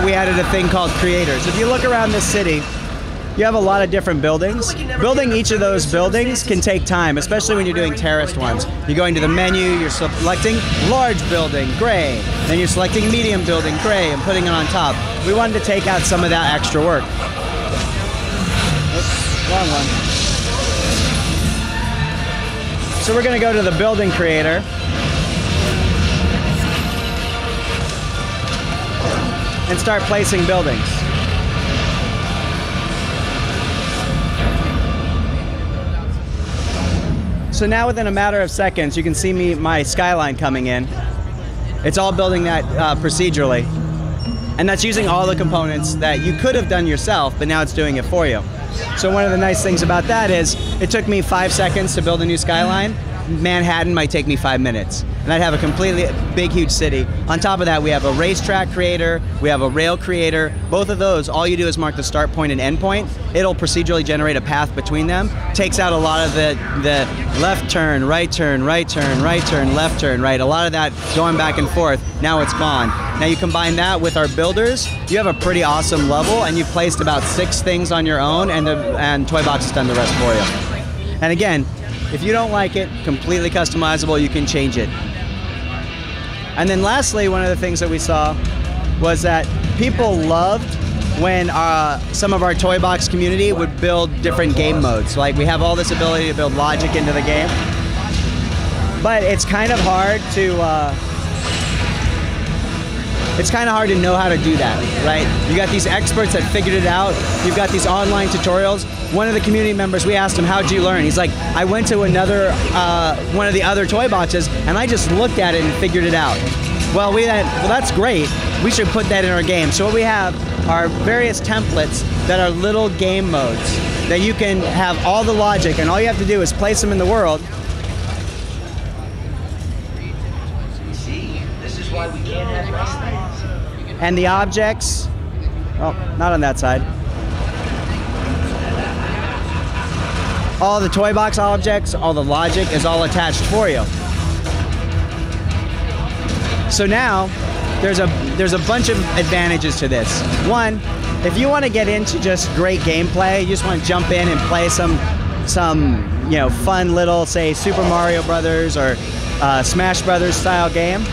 We added a thing called creators. If you look around this city, you have a lot of different buildings. Building each of those buildings can take time, especially when you're doing terraced ones. You're going to the menu, you're selecting large building, gray. Then you're selecting medium building, gray, and putting it on top. We wanted to take out some of that extra work. Oops, wrong one. So we're going to go to the building creator. And start placing buildings. So now within a matter of seconds, you can see my skyline coming in. It's all building that procedurally. And that's using all the components that you could have done yourself, but now it's doing it for you. So one of the nice things about that is it took me 5 seconds to build a new skyline. Manhattan might take me 5 minutes. And I'd have a completely big, huge city. On top of that, we have a racetrack creator, we have a rail creator. Both of those, all you do is mark the start point and end point. It'll procedurally generate a path between them. Takes out a lot of the left turn, right turn, right turn, right turn, left turn, right? A lot of that going back and forth, now it's gone. Now you combine that with our builders, you have a pretty awesome level, and you've placed about 6 things on your own, and Toybox has done the rest for you. And again, if you don't like it, completely customizable, you can change it. And then lastly, one of the things that we saw was that people loved when some of our Toybox community would build different game modes. Like we have all this ability to build logic into the game, but it's kind of hard to know how to do that, right? You got these experts that figured it out. You've got these online tutorials. One of the community members, we asked him, how'd you learn? He's like, I went to one of the other toy boxes and I just looked at it and figured it out. Well, that's great. We should put that in our game. So what we have are various templates that are little game modes that you can have all the logic, and all you have to do is place them in the world. And the objects, oh, not on that side. All the Toybox objects, all the logic is all attached for you. So now, there's a bunch of advantages to this. One, if you want to get into just great gameplay, you just want to jump in and play some fun little, say, Super Mario Brothers or Smash Brothers style game,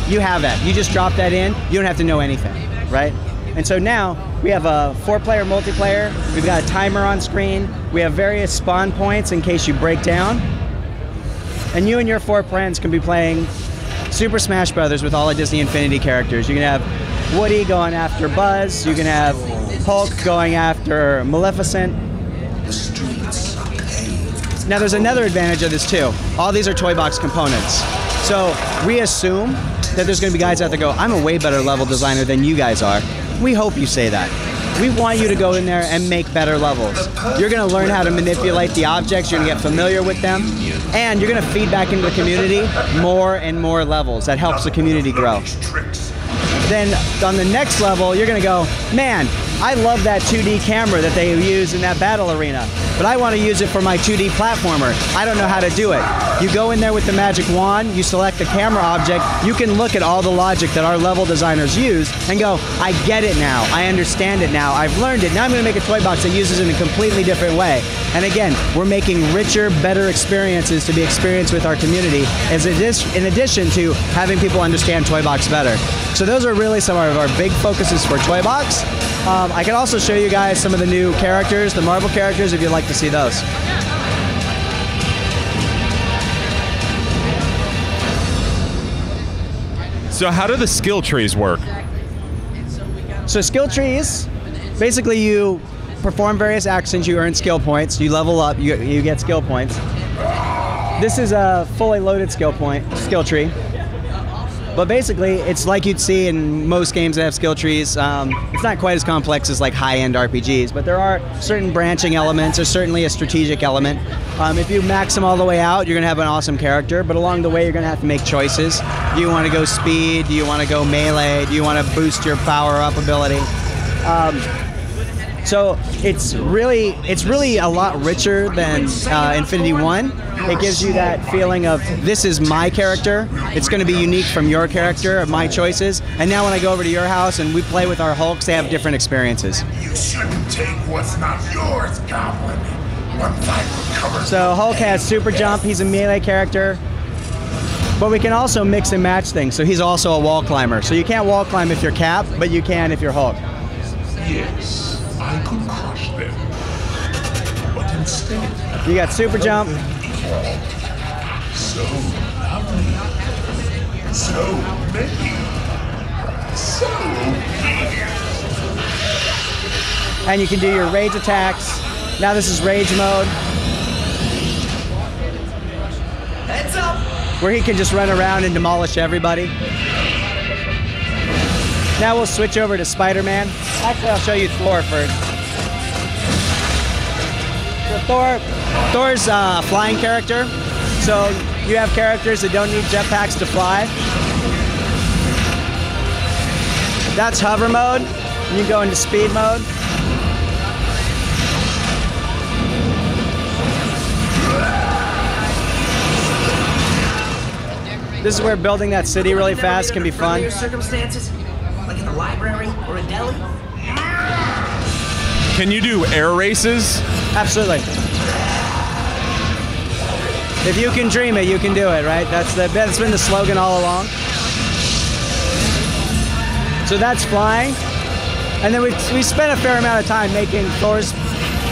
you have that. You just drop that in, you don't have to know anything, right? And so now, we have a 4-player multiplayer, we've got a timer on screen, we have various spawn points in case you break down, and you and your 4 friends can be playing Super Smash Brothers with all the Disney Infinity characters. You can have Woody going after Buzz, you can have Hulk going after Maleficent. Now there's another advantage of this too. All these are Toybox components. So we assume that there's going to be guys out there go, I'm a way better level designer than you guys are. We hope you say that. We want you to go in there and make better levels. You're going to learn how to manipulate the objects, you're going to get familiar with them, and you're going to feed back into the community more and more levels. That helps the community grow. Then on the next level, you're going to go, man, I love that 2D camera that they use in that battle arena, but I want to use it for my 2D platformer. I don't know how to do it. You go in there with the magic wand, you select a camera object, you can look at all the logic that our level designers use and go, I get it now, I understand it now, I've learned it, now I'm going to make a toy box that uses it in a completely different way. And again, we're making richer, better experiences to be experienced with our community, in addition to having people understand Toybox better. So those are really some of our big focuses for Toybox. I can also show you guys some of the new characters, the Marvel characters, if you'd like to see those. So how do the skill trees work? So skill trees, basically you perform various actions, you earn skill points, you level up, you get skill points. This is a fully loaded skill tree. But basically, it's like you'd see in most games that have skill trees. It's not quite as complex as like high-end RPGs, but there are certain branching elements. There's certainly a strategic element. If you max them all the way out, you're going to have an awesome character, but along the way, you're going to have to make choices. Do you want to go speed? Do you want to go melee? Do you want to boost your power-up ability? So it's really a lot richer than Infinity 1. It gives you that feeling of this is my character. It's going to be unique from your character, my choices. And now when I go over to your house and we play with our Hulks, they have different experiences. You shouldn't take what's not yours, Goblin. One fight will cover. So Hulk has super jump. He's a melee character. But we can also mix and match things. So he's also a wall climber. So you can't wall climb if you're Cap, but you can if you're Hulk. Yes, I could crush them. But instead, You got super jump. so lovely. So many. So obedient. And you can do your rage attacks. Now this is rage mode, Heads up! where he can just run around and demolish everybody. Now we'll switch over to Spider-Man. Actually, I'll show you Thor first. So Thor's a flying character. So you have characters that don't need jetpacks to fly. That's hover mode. You can go into speed mode. This is where building that city really fast can be fun. Circumstances, like in the library or a deli. Can you do air races? Absolutely. If you can dream it, you can do it, right? That's been the slogan all along. So that's flying. And then we spent a fair amount of time making Thor's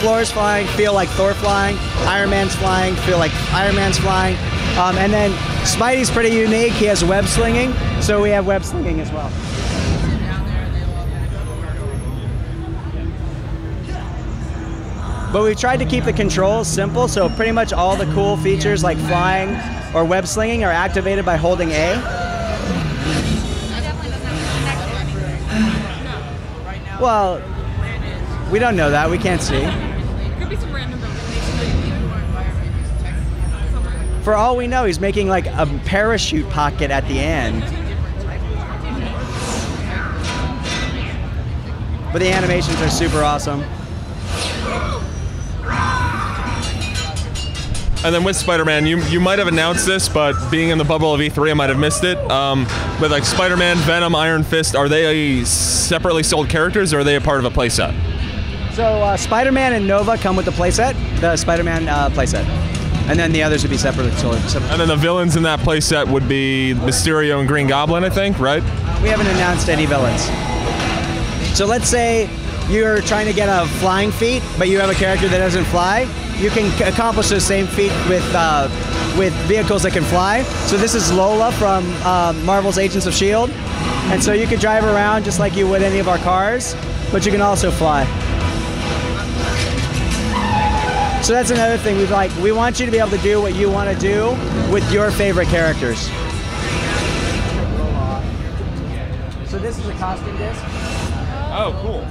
floors flying feel like Thor flying, Iron Man's flying feel like Iron Man's flying. And then Spidey's pretty unique. He has web slinging, so we have web slinging as well. But we've tried to keep the controls simple, so pretty much all the cool features like flying or web slinging are activated by holding A. Well, we don't know that. We can't see. For all we know, he's making like a parachute pocket at the end. But the animations are super awesome. And then with Spider-Man, you might have announced this, but being in the bubble of E3, I might have missed it. But like Spider-Man, Venom, Iron Fist, are they separately sold characters, or are they a part of a playset? So Spider-Man and Nova come with the playset, the Spider-Man playset. And then the others would be separately sold. And then the villains in that playset would be Mysterio and Green Goblin, I think, right? We haven't announced any villains. So let's say you're trying to get a flying feat, but you have a character that doesn't fly. You can accomplish the same feat with vehicles that can fly. So this is Lola from Marvel's Agents of S.H.I.E.L.D. And so you could drive around just like you would any of our cars, but you can also fly. So that's another thing. We want you to be able to do what you want to do with your favorite characters. So this is a costume disc. Oh, cool.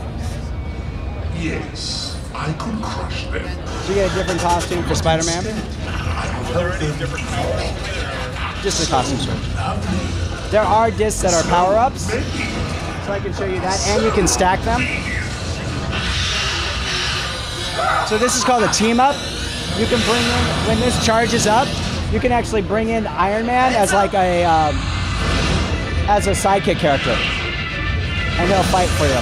Yes, I could crush them. So you get a different costume for Spider-Man. Just a costume switch. There are discs that are power-ups, so I can show you that, and you can stack them. So this is called a team-up. You can bring in, when this charges up, you can actually bring in Iron Man as like a sidekick character, and he'll fight for you.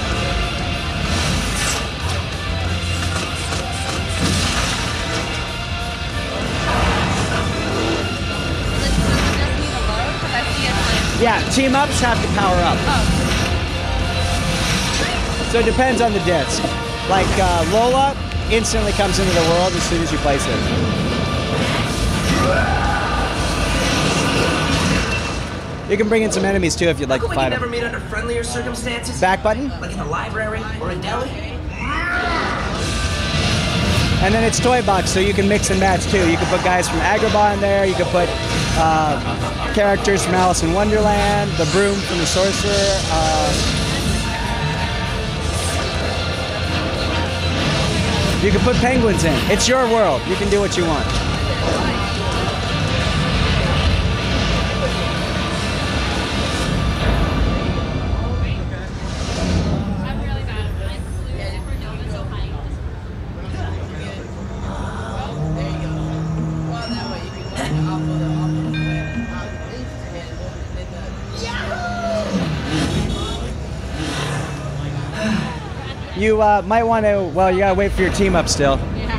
Yeah, team-ups have to power up. So it depends on the disc. Like Lola instantly comes into the world as soon as you place it. You can bring in some enemies too if you'd like to fight them. Never meet under friendlier circumstances. Back button. Like in the library or a deli. And then it's Toy Box, so you can mix and match too. You can put guys from Agrabah in there. You can put characters from Alice in Wonderland, the Broom from the Sorcerer. You can put penguins in. It's your world. You can do what you want. You might want to. Well, you gotta wait for your team up still. Yeah.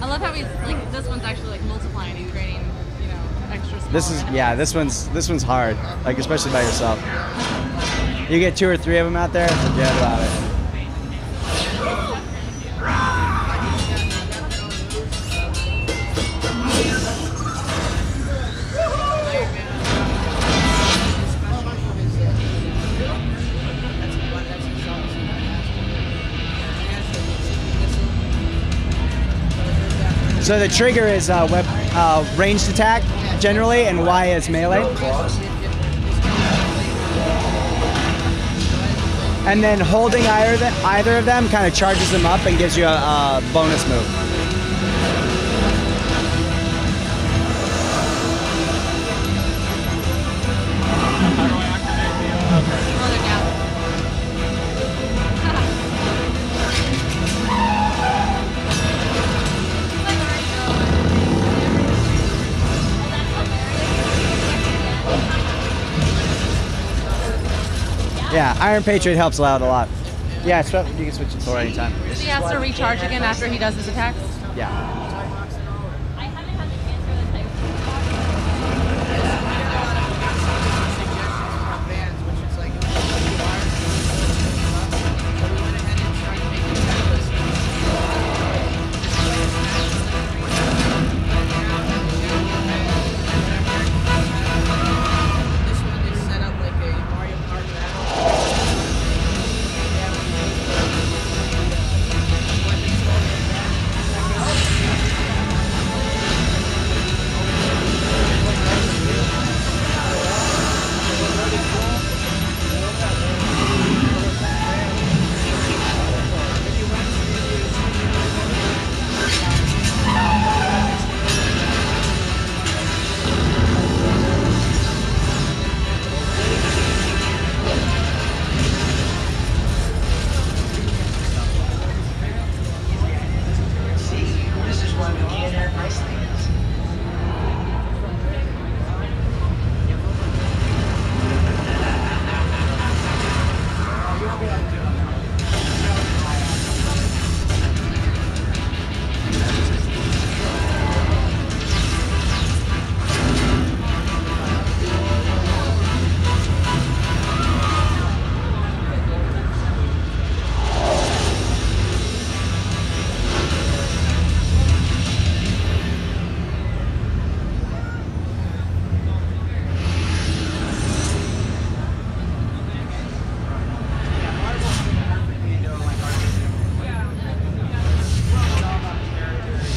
I love how he's like. This one's actually like multiplying. He's grading, extra small. This one's hard. Like especially by yourself. You get 2 or 3 of them out there, forget about it. So the trigger is ranged attack generally, and Y is melee. And then holding either of them kind of charges them up and gives you a bonus move. Yeah, Iron Patriot helps out a lot. Yeah, you can switch to Thor anytime. He has to recharge again after he does his attacks? Yeah.